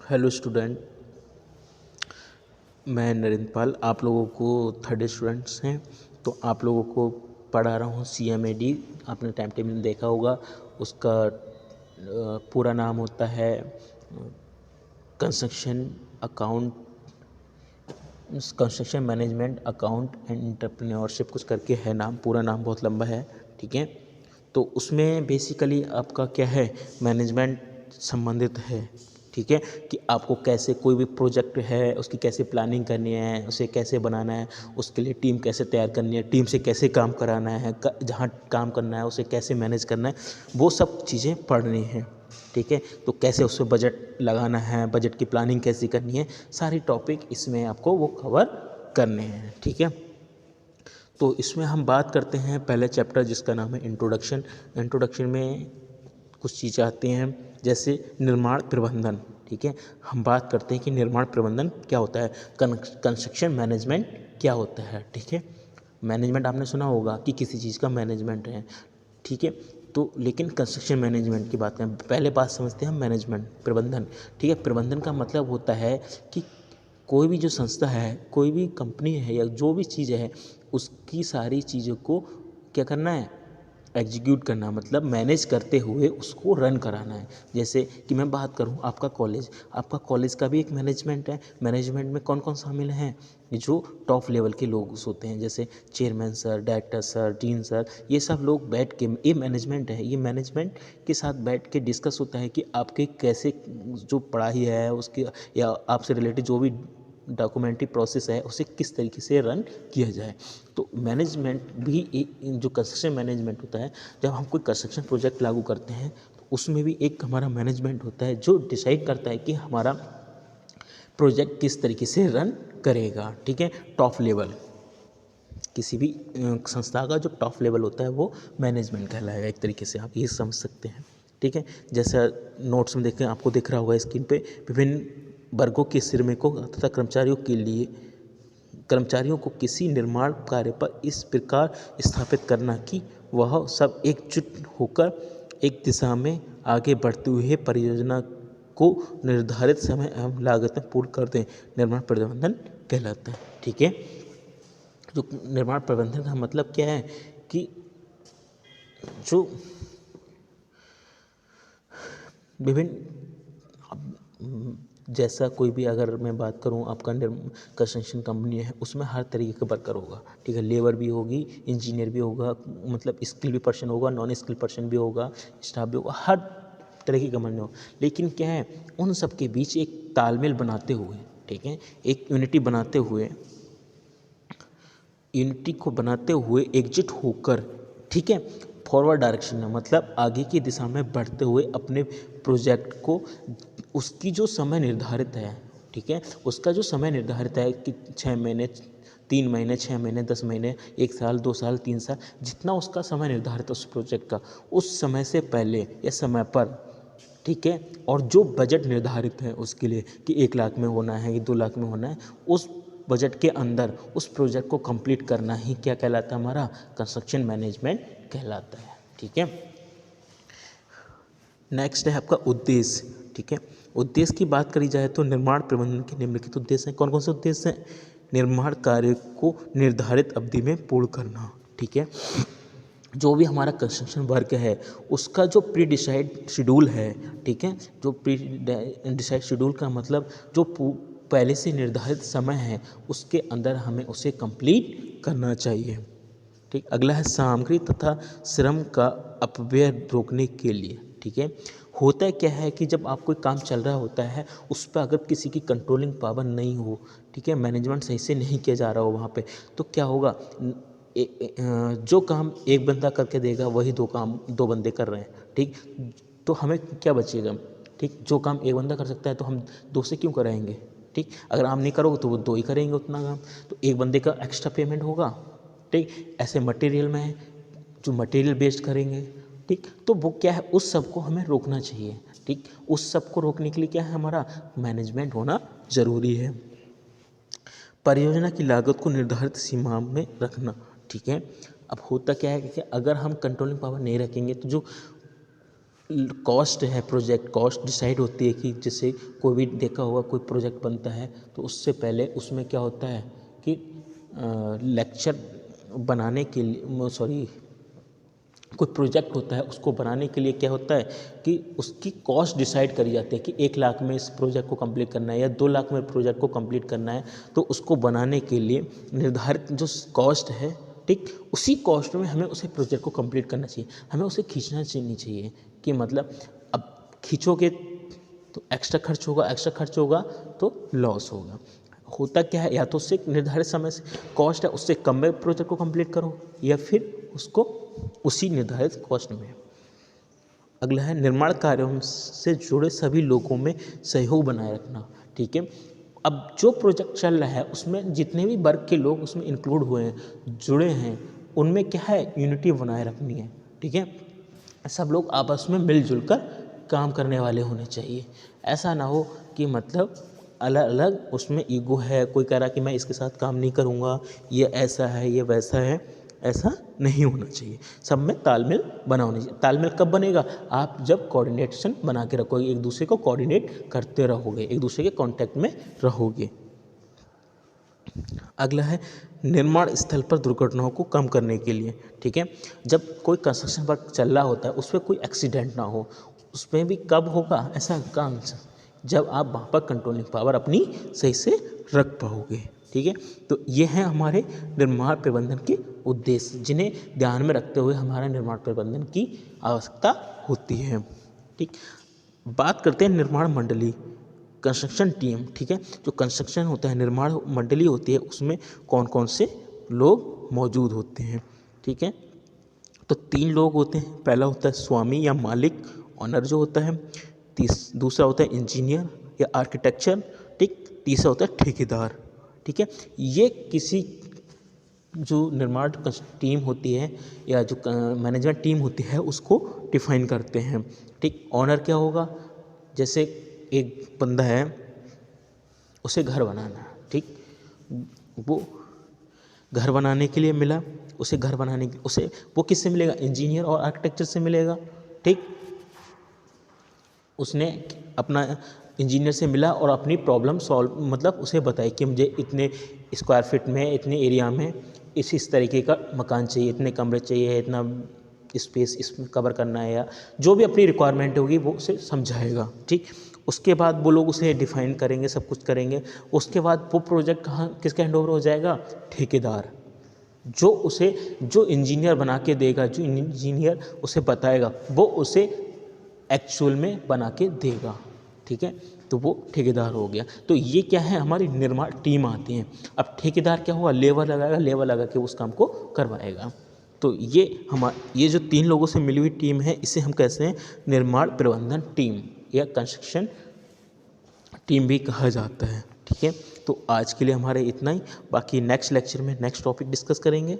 Hello student, मैं नरेंद्र पाल। आप लोगों को थर्ड स्टूडेंट्स हैं तो आप लोगों को पढ़ा रहा हूँ CMAD। आपने टाइम टेबल देखा होगा। उसका पूरा नाम होता है construction account, construction management account and entrepreneurship कुछ करके है नाम। पूरा नाम बहुत लंबा है, ठीक है। तो उसमें बेसिकली आपका क्या है, मैनेजमेंट संबंधित है, ठीक है। कि आपको कैसे कोई भी प्रोजेक्ट है उसकी कैसे प्लानिंग करनी है, उसे कैसे बनाना है, उसके लिए टीम कैसे तैयार करनी है, टीम से कैसे काम कराना है, जहाँ काम करना है उसे कैसे मैनेज करना है, वो सब चीज़ें पढ़नी हैं, ठीक है। तो कैसे उस पर बजट लगाना है, बजट की प्लानिंग कैसे करनी है, सारी टॉपिक इसमें आपको वो कवर करने हैं, ठीक है। तो इसमें हम बात करते हैं पहले चैप्टर जिसका नाम है इंट्रोडक्शन। इंट्रोडक्शन में कुछ चीज़ें आती हैं जैसे निर्माण प्रबंधन, ठीक है। हम बात करते हैं कि निर्माण प्रबंधन क्या होता है, कंस्ट्रक्शन मैनेजमेंट क्या होता है, ठीक है। मैनेजमेंट आपने सुना होगा कि किसी चीज़ का मैनेजमेंट है, ठीक है। तो लेकिन कंस्ट्रक्शन मैनेजमेंट की बात करें, पहले बात समझते हैं हम मैनेजमेंट प्रबंधन, ठीक है। प्रबंधन का मतलब होता है कि कोई भी जो संस्था है, कोई भी कंपनी है या जो भी चीज़ है, उसकी सारी चीज़ों को क्या करना है, एग्जीक्यूट करना, मतलब मैनेज करते हुए उसको रन कराना है। जैसे कि मैं बात करूं आपका कॉलेज, आपका कॉलेज का भी एक मैनेजमेंट है। मैनेजमेंट में कौन कौन शामिल हैं, जो टॉप लेवल के लोग होते हैं, जैसे chairman sir, director sir, dean sir, ये सब लोग बैठ के, ये मैनेजमेंट है। ये मैनेजमेंट के साथ बैठ के डिस्कस होता है कि आपके कैसे जो पढ़ाई है उसकी या आपसे रिलेटेड जो भी डॉक्यूमेंट्री प्रोसेस है उसे किस तरीके से रन किया जाए। तो मैनेजमेंट भी एक जो कंस्ट्रक्शन मैनेजमेंट होता है, जब हम कोई कंस्ट्रक्शन प्रोजेक्ट लागू करते हैं तो उसमें भी एक हमारा मैनेजमेंट होता है जो डिसाइड करता है कि हमारा प्रोजेक्ट किस तरीके से रन करेगा, ठीक है। टॉप लेवल, किसी भी संस्था का जो टॉप लेवल होता है वो मैनेजमेंट कहलाएगा, एक तरीके से आप ये समझ सकते हैं, ठीक है। जैसा नोट्स में देखें, आपको दिख रहा होगा स्क्रीन पे, विभिन्न वर्गों के श्रमिकों तथा कर्मचारियों को किसी निर्माण कार्य पर इस प्रकार स्थापित करना कि वह सब एकजुट होकर एक दिशा में आगे बढ़ते हुए परियोजना को निर्धारित समय एवं लागत में पूर्ण कर दें, निर्माण प्रबंधन कहलाता है, ठीक है। जो निर्माण प्रबंधन का मतलब क्या है कि जो विभिन्न, जैसा कोई भी, अगर मैं बात करूं आपका कंस्ट्रक्शन कंपनी है, उसमें हर तरीके का वर्कर होगा, ठीक है। लेबर भी होगी, इंजीनियर भी होगा, मतलब स्किल भी पर्सन होगा, नॉन स्किल पर्सन भी होगा, स्टाफ भी होगा, हर तरीके का बंदा हो। लेकिन क्या है, उन सब के बीच एक तालमेल बनाते हुए, ठीक है, एक यूनिटी को बनाते हुए एकजुट होकर, ठीक है, फॉरवर्ड डायरेक्शन में, मतलब आगे की दिशा में बढ़ते हुए अपने प्रोजेक्ट को, उसकी जो समय निर्धारित है, ठीक है, उसका जो समय निर्धारित है कि 6 महीने, 3 महीने, 6 महीने, 10 महीने, 1 साल, 2 साल, 3 साल, जितना उसका समय निर्धारित है उस प्रोजेक्ट का, उस समय से पहले या समय पर, ठीक है। और जो बजट निर्धारित है उसके लिए कि 1 लाख में होना है कि 2 लाख में होना है, उस बजट के अंदर उस प्रोजेक्ट को कंप्लीट करना ही क्या कहलाता है, हमारा कंस्ट्रक्शन मैनेजमेंट कहलाता है, ठीक है। नेक्स्ट है आपका उद्देश्य, ठीक है। उद्देश्य की बात करी जाए तो निर्माण प्रबंधन के निम्नलिखित उद्देश्य हैं। कौन कौन से उद्देश्य हैं, निर्माण कार्य को निर्धारित अवधि में पूर्ण करना, ठीक है। जो भी हमारा कंस्ट्रक्शन वर्क है उसका जो प्री डिसाइड शेड्यूल है, ठीक है, जो प्री डिसाइड शेड्यूल का मतलब जो पहले से निर्धारित समय है उसके अंदर हमें उसे कंप्लीट करना चाहिए, ठीक। अगला है सामग्री तथा श्रम का अपव्यय रोकने के लिए, ठीक है। होता क्या है कि जब आप कोई काम चल रहा होता है उस पर अगर किसी की कंट्रोलिंग पावर नहीं हो, ठीक है, मैनेजमेंट सही से नहीं किया जा रहा हो वहाँ पे, तो क्या होगा, जो काम एक बंदा करके देगा वही 2 काम 2 बंदे कर रहे हैं, ठीक। तो हमें क्या बचेगा, ठीक। जो काम एक बंदा कर सकता है तो हम 2 से क्यों कराएंगे, ठीक। अगर आप नहीं करोगे तो वो 2 ही करेंगे उतना काम, तो एक बंदे का एक्स्ट्रा पेमेंट होगा, ठीक। ऐसे मटेरियल में जो मटेरियल बेस्ड करेंगे, ठीक। तो वो क्या है, उस सब को हमें रोकना चाहिए, ठीक। उस सब को रोकने के लिए क्या है, हमारा मैनेजमेंट होना ज़रूरी है। परियोजना की लागत को निर्धारित सीमा में रखना, ठीक है। अब होता क्या है कि अगर हम कंट्रोलिंग पावर नहीं रखेंगे तो जो कॉस्ट है, प्रोजेक्ट कॉस्ट डिसाइड होती है कि जैसे कोई भी देखा होगा कोई प्रोजेक्ट बनता है तो उससे पहले उसमें क्या होता है कि लेक्चर बनाने के लिए कोई प्रोजेक्ट होता है उसको बनाने के लिए क्या होता है कि उसकी कॉस्ट डिसाइड करी जाती है कि 1 लाख में इस प्रोजेक्ट को कंप्लीट करना है या 2 लाख में प्रोजेक्ट को कंप्लीट करना है। तो उसको बनाने के लिए निर्धारित जो कॉस्ट है, ठीक, उसी कॉस्ट में हमें उसे प्रोजेक्ट को कंप्लीट करना चाहिए, हमें उसे खींचना नहीं चाहिए कि मतलब अब खींचोगे तो एक्स्ट्रा खर्च होगा तो लॉस होगा। होता क्या है, या तो उससे निर्धारित समय से कॉस्ट है उससे कम में प्रोजेक्ट को कंप्लीट करो या फिर उसको उसी निर्धारित कॉस्ट में। अगला है निर्माण कार्यों से जुड़े सभी लोगों में सहयोग बनाए रखना, ठीक है। अब जो प्रोजेक्ट चल रहा है उसमें जितने भी वर्ग के लोग उसमें इंक्लूड हुए हैं, जुड़े हैं, उनमें क्या है, यूनिटी बनाए रखनी है, ठीक है। सब लोग आपस में मिलजुल कर काम करने वाले होने चाहिए। ऐसा ना हो कि मतलब अलग अलग उसमें ईगो है, कोई कह रहा कि मैं इसके साथ काम नहीं करूँगा, ये ऐसा है ये वैसा है, ऐसा नहीं होना चाहिए। सब में तालमेल बना होना चाहिए। तालमेल कब बनेगा, आप जब कोऑर्डिनेशन बना के रखोगे, एक दूसरे को कोऑर्डिनेट करते रहोगे, एक दूसरे के कांटेक्ट में रहोगे। अगला है निर्माण स्थल पर दुर्घटनाओं को कम करने के लिए, ठीक है। जब कोई कंस्ट्रक्शन वर्क चल रहा होता है उसमें कोई एक्सीडेंट ना हो, उसमें भी कब होगा ऐसा काम, जब आप वहाँ पर कंट्रोलिंग पावर अपनी सही से रख पाओगे, ठीक है। तो ये हैं हमारे निर्माण प्रबंधन के उद्देश्य, जिन्हें ध्यान में रखते हुए हमारा निर्माण प्रबंधन की आवश्यकता होती है, ठीक। बात करते हैं निर्माण मंडली, कंस्ट्रक्शन टीम, ठीक है। जो कंस्ट्रक्शन होता है, निर्माण मंडली होती है, उसमें कौन कौन से लोग मौजूद होते हैं, ठीक है। तो 3 लोग होते हैं। पहला होता है स्वामी या मालिक, ऑनर जो होता है। दूसरा होता है इंजीनियर या आर्किटेक्चर, ठीक। तीसरा होता है ठेकेदार, ठीक है। ये किसी जो निर्माण टीम होती है या जो मैनेजमेंट टीम होती है उसको डिफाइन करते हैं, ठीक। ऑनर क्या होगा, जैसे एक बंदा है उसे घर बनाना है, ठीक। वो घर बनाने के लिए मिला, उसे घर बनाने के उसे वो किससे मिलेगा, इंजीनियर और आर्किटेक्चर से मिलेगा, ठीक। उसने अपना इंजीनियर से मिला और अपनी प्रॉब्लम सॉल्व मतलब उसे बताई कि मुझे इतने स्क्वायर फीट में, इतने एरिया में इस तरीके का मकान चाहिए, इतने कमरे चाहिए, इतना स्पेस इसमें कवर करना है, या जो भी अपनी रिक्वायरमेंट होगी वो उसे समझाएगा, ठीक। उसके बाद वो लोग उसे डिफाइन करेंगे, सब कुछ करेंगे। उसके बाद वो प्रोजेक्ट कहाँ किसके हैंडओवर हो जाएगा, ठेकेदार, जो इंजीनियर बना के देगा, जो इंजीनियर उसे बताएगा वो उसे एक्चुअल में बना के देगा, ठीक है। तो वो ठेकेदार हो गया। तो ये क्या है, हमारी निर्माण टीम आती है। अब ठेकेदार क्या हुआ, लेबर लगाएगा, लेबर लगा के उस काम को करवाएगा। तो ये जो 3 लोगों से मिली हुई टीम है, इसे हम कहते हैं निर्माण प्रबंधन टीम या कंस्ट्रक्शन टीम भी कहा जाता है, ठीक है। तो आज के लिए हमारे इतना ही, बाकी नेक्स्ट लेक्चर में नेक्स्ट टॉपिक डिस्कस करेंगे।